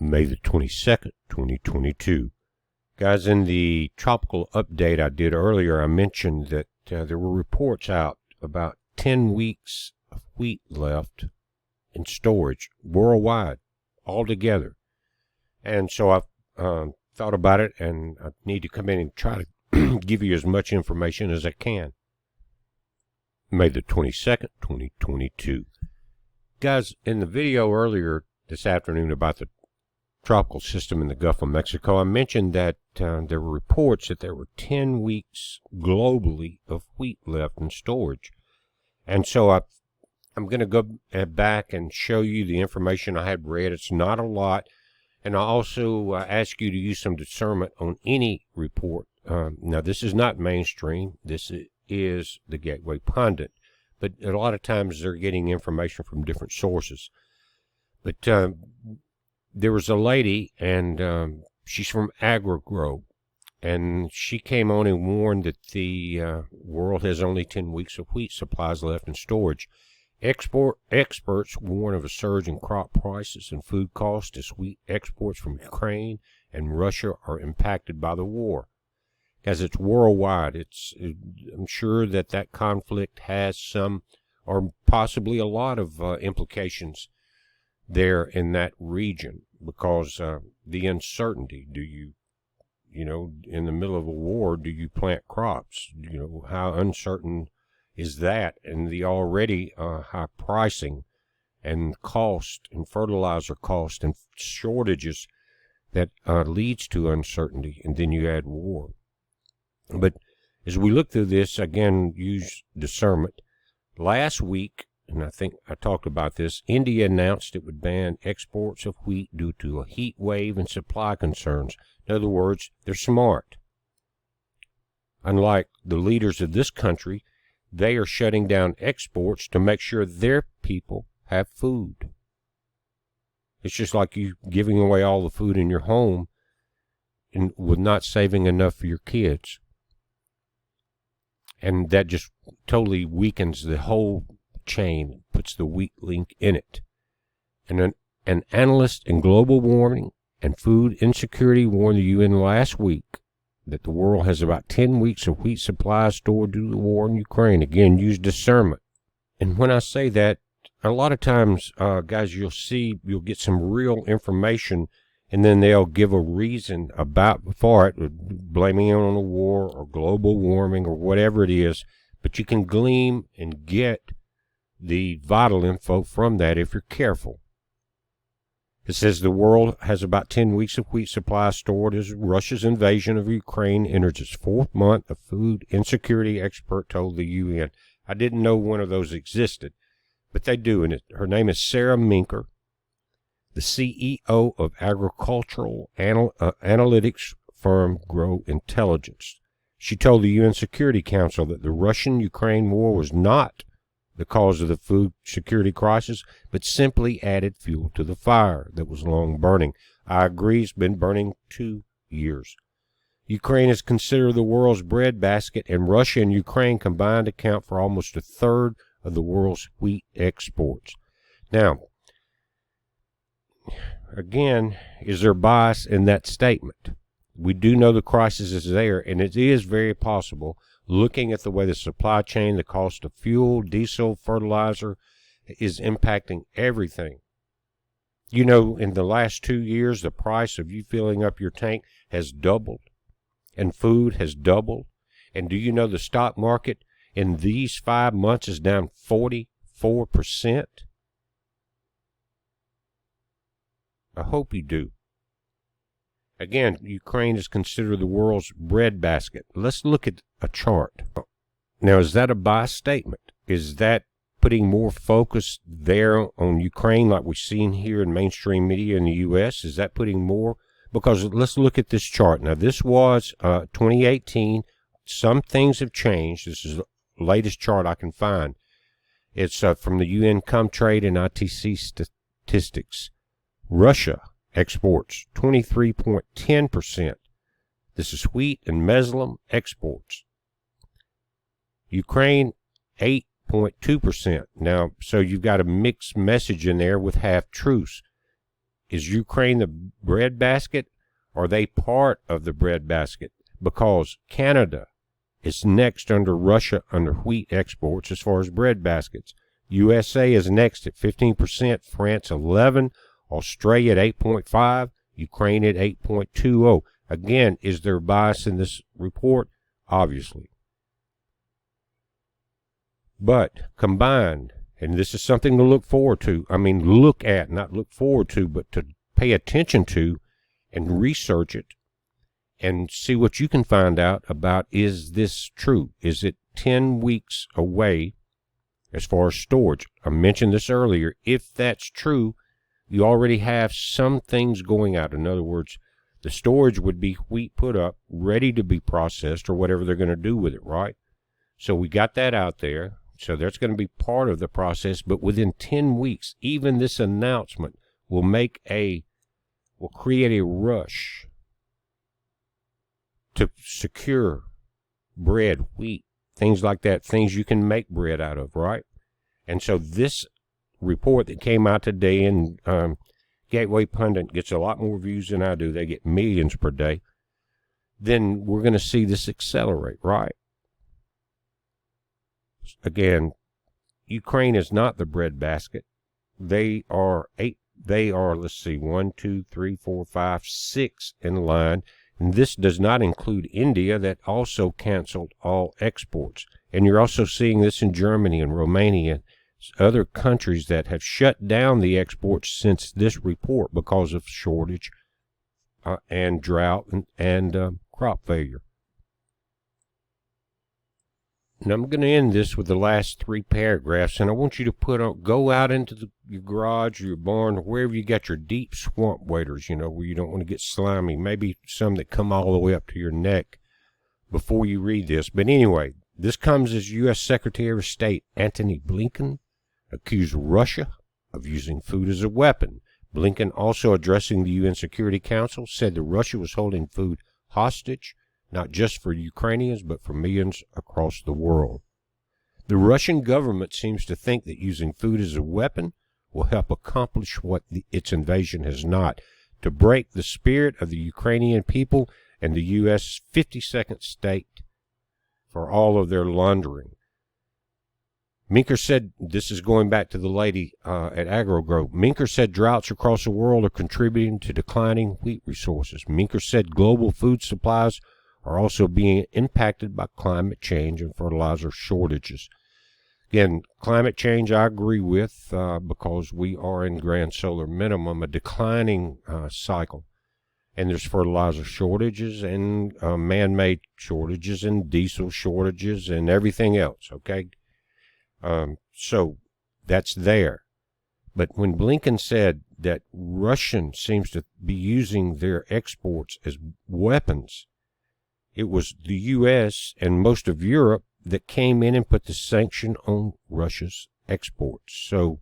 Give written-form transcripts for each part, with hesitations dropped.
May the 22nd, 2022. Guys, in the tropical update I did earlier, I mentioned that there were reports out about 10 weeks of wheat left in storage worldwide, altogether. And so I thought about it, and I need to come in and try to give you as much information as I can. May the 22nd, 2022. Guys, in the video earlier this afternoon about the tropical system in the Gulf of Mexico, I mentioned that there were reports that there were 10 weeks globally of wheat left in storage. And so I'm going to go back and show you the information I had read. It's not a lot. And I also ask you to use some discernment on any report. Now, this is not mainstream. This is the Gateway Pundit. But a lot of times they're getting information from different sources. But there was a lady, and she's from AgriGrow, and she came on and warned that the world has only 10 weeks of wheat supplies left in storage. Experts warn of a surge in crop prices and food costs as wheat exports from Ukraine and Russia are impacted by the war. As it's worldwide, I'm sure that conflict has some, or possibly a lot of implications there in that region, because the uncertainty, in the middle of a war, do you plant crops? How uncertain is that? And the already high pricing and cost and fertilizer cost and shortages that leads to uncertainty, and then you add war. But as we look through this, again, use discernment. Last week, and I think I talked about this, India announced it would ban exports of wheat due to a heat wave and supply concerns. In other words, they're smart. Unlike the leaders of this country, they are shutting down exports to make sure their people have food. It's just like you giving away all the food in your home and with not saving enough for your kids. And that just totally weakens the whole chain, puts the weak link in it. And an analyst in global warming and food insecurity warned the UN last week that the world has about 10 weeks of wheat supplies stored due to the war in Ukraine. Again, use discernment. And when I say that, a lot of times, guys, you'll get some real information, and then they'll give a reason for it, blaming it on a war or global warming or whatever it is. But you can glean and get the vital info from that if you're careful. It says the world has about 10 weeks of wheat supply stored as Russia's invasion of Ukraine enters its fourth month, a food insecurity expert told the UN. I didn't know one of those existed, but they do. And her name is Sarah Minker, the CEO of agricultural analytics firm Grow Intelligence. She told the UN Security Council that the Russian-Ukraine war was not the cause of the food security crisis, but simply added fuel to the fire that was long burning. I agree, it's been burning 2 years. Ukraine is considered the world's breadbasket, and Russia and Ukraine combined account for almost a third of the world's wheat exports. Now, again, is there bias in that statement? We do know the crisis is there, and it is very possible, looking at the way the supply chain, the cost of fuel, diesel, fertilizer, is impacting everything. In the last 2 years, the price of you filling up your tank has doubled, and food has doubled. And do you know the stock market in these 5 months is down 44%? I hope you do. Again, Ukraine is considered the world's breadbasket. Let's look at a chart. Now, is that a biased statement? Is that putting more focus there on Ukraine like we've seen here in mainstream media in the U.S.? Is that putting more? Because let's look at this chart. Now, this was 2018. Some things have changed. This is the latest chart I can find. It's from the UN Comtrade and ITC statistics. Russia exports 23.10%. This is wheat and meslam exports. Ukraine 8.2%. Now, so you've got a mixed message in there with half truths. Is Ukraine the breadbasket? Are they part of the breadbasket? Because Canada is next under Russia under wheat exports as far as breadbaskets. USA is next at 15%, France 11%, Australia at 8.5%, Ukraine at 8.20%. Again, is there bias in this report? Obviously. But combined, and this is something to look forward to, look at, not look forward to, but to pay attention to and research it and see what you can find out about, is this true? Is it 10 weeks away as far as storage? I mentioned this earlier. If that's true, you already have some things going out. In other words, the storage would be wheat put up, ready to be processed or whatever they're going to do with it, right? So we got that out there. So that's going to be part of the process. But within 10 weeks, even this announcement will create a rush to secure bread, wheat, things like that, things you can make bread out of, right? And so this report that came out today, and Gateway Pundit gets a lot more views than I do. They get millions per day. Then we're going to see this accelerate, right? Again, Ukraine is not the breadbasket. They are let's see, 1, 2, 3, 4, 5, 6 in line. And this does not include India, that also canceled all exports. And you're also seeing this in Germany and Romania, other countries that have shut down the exports since this report because of shortage and drought and crop failure. And I'm going to end this with the last 3 paragraphs, and I want you to go out into your garage or your barn or wherever you got your deep swamp waders, where you don't want to get slimy, maybe some that come all the way up to your neck before you read this. But anyway, this comes as U.S. Secretary of State Antony Blinken accused Russia of using food as a weapon. Blinken, also addressing the UN Security Council, said that Russia was holding food hostage, not just for Ukrainians, but for millions across the world. The Russian government seems to think that using food as a weapon will help accomplish what its invasion has not, to break the spirit of the Ukrainian people and the U.S. 52nd state for all of their laundering. Minker said, this is going back to the lady at AgroGrow, Minker said droughts across the world are contributing to declining wheat resources. Minker said global food supplies are also being impacted by climate change and fertilizer shortages. Again, climate change I agree with because we are in grand solar minimum, a declining cycle. And there's fertilizer shortages and man-made shortages and diesel shortages and everything else, okay? So that's there. But when Blinken said that Russia seems to be using their exports as weapons, it was the U.S. and most of Europe that came in and put the sanction on Russia's exports. So,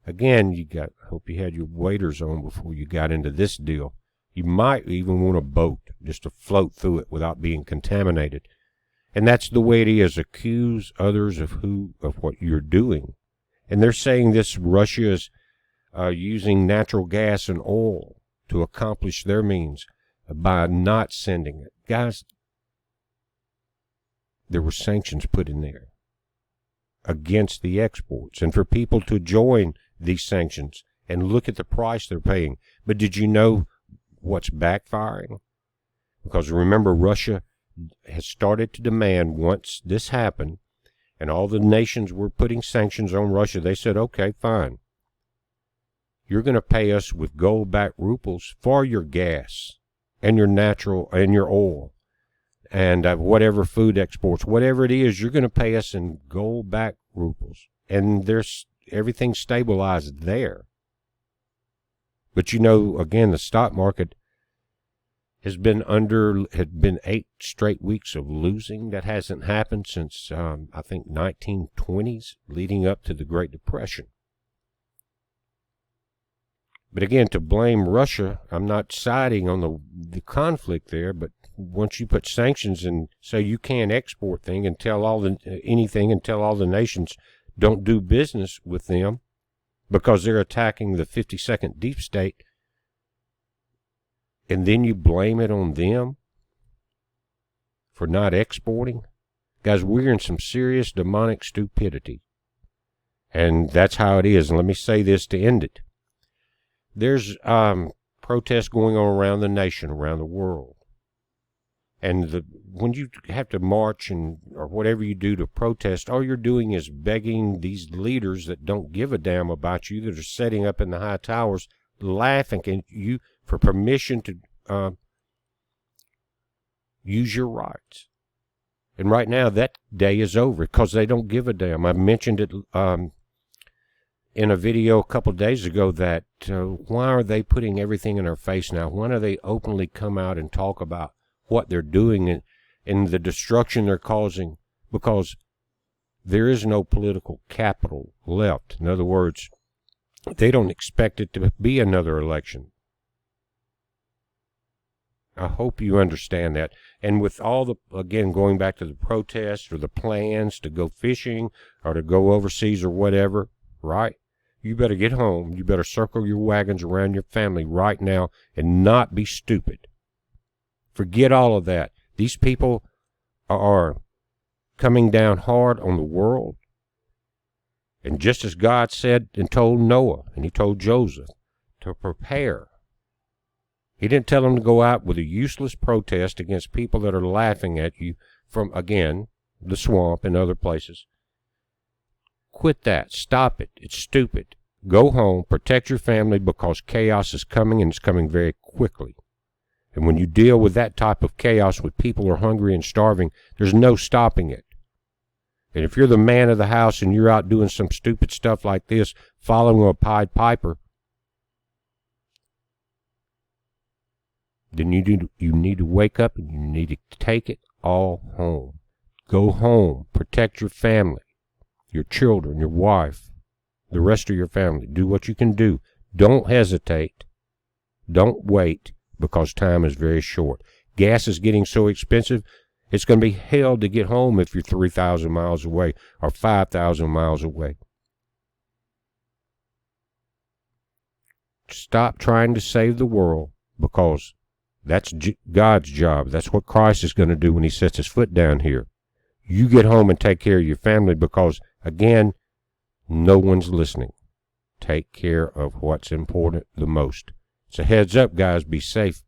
again, I hope you had your waders on before you got into this deal. You might even want a boat just to float through it without being contaminated. And that's the way it is. Accuse others of what you're doing. And they're saying this Russia is using natural gas and oil to accomplish their means by not sending it. Guys, there were sanctions put in there against the exports and for people to join these sanctions and look at the price they're paying. But did you know what's backfiring? Because remember, Russia has started to demand, once this happened and all the nations were putting sanctions on Russia, they said, okay, fine. You're going to pay us with gold-backed rubles for your gas and your natural and your oil. And whatever food exports, whatever it is, you're going to pay us in gold-backed rubles. And there's everything stabilized there. But again, the stock market had been 8 straight weeks of losing. That hasn't happened since, I think, 1920s, leading up to the Great Depression. But again, to blame Russia, I'm not siding on the conflict there, but once you put sanctions and say you can't export anything and tell all the nations don't do business with them because they're attacking the 52nd deep state, and then you blame it on them for not exporting? Guys, we're in some serious demonic stupidity. And that's how it is. And let me say this to end it. There's protests going on around the nation, around the world. And when you have to march or whatever you do to protest, all you're doing is begging these leaders that don't give a damn about you, that are setting up in the high towers, laughing at you for permission to use your rights. And right now, that day is over because they don't give a damn. I mentioned it in a video a couple of days ago that why are they putting everything in our face now? Why don't they openly come out and talk about what they're doing and the destruction they're causing? Because there is no political capital left. In other words, they don't expect it to be another election. I hope you understand that. And with all again, going back to the protests or the plans to go fishing or to go overseas or whatever, right? You better get home. You better circle your wagons around your family right now and not be stupid. Forget all of that. These people are coming down hard on the world. And just as God said and told Noah, and he told Joseph to prepare, he didn't tell them to go out with a useless protest against people that are laughing at you from, again, the swamp and other places. Quit that. Stop it. It's stupid. Go home. Protect your family because chaos is coming, and it's coming very quickly. And when you deal with that type of chaos, when people are hungry and starving, there's no stopping it. And if you're the man of the house and you're out doing some stupid stuff like this, following a Pied Piper, then you need to wake up and you need to take it all home. Go home. Protect your family, your children, your wife, the rest of your family. Do what you can do. Don't hesitate. Don't wait, because time is very short. Gas is getting so expensive, it's going to be hell to get home if you're 3,000 miles away or 5,000 miles away. Stop trying to save the world, because that's God's job. That's what Christ is going to do when he sets his foot down here. You get home and take care of your family because, again, no one's listening. Take care of what's important the most. So heads up, guys. Be safe.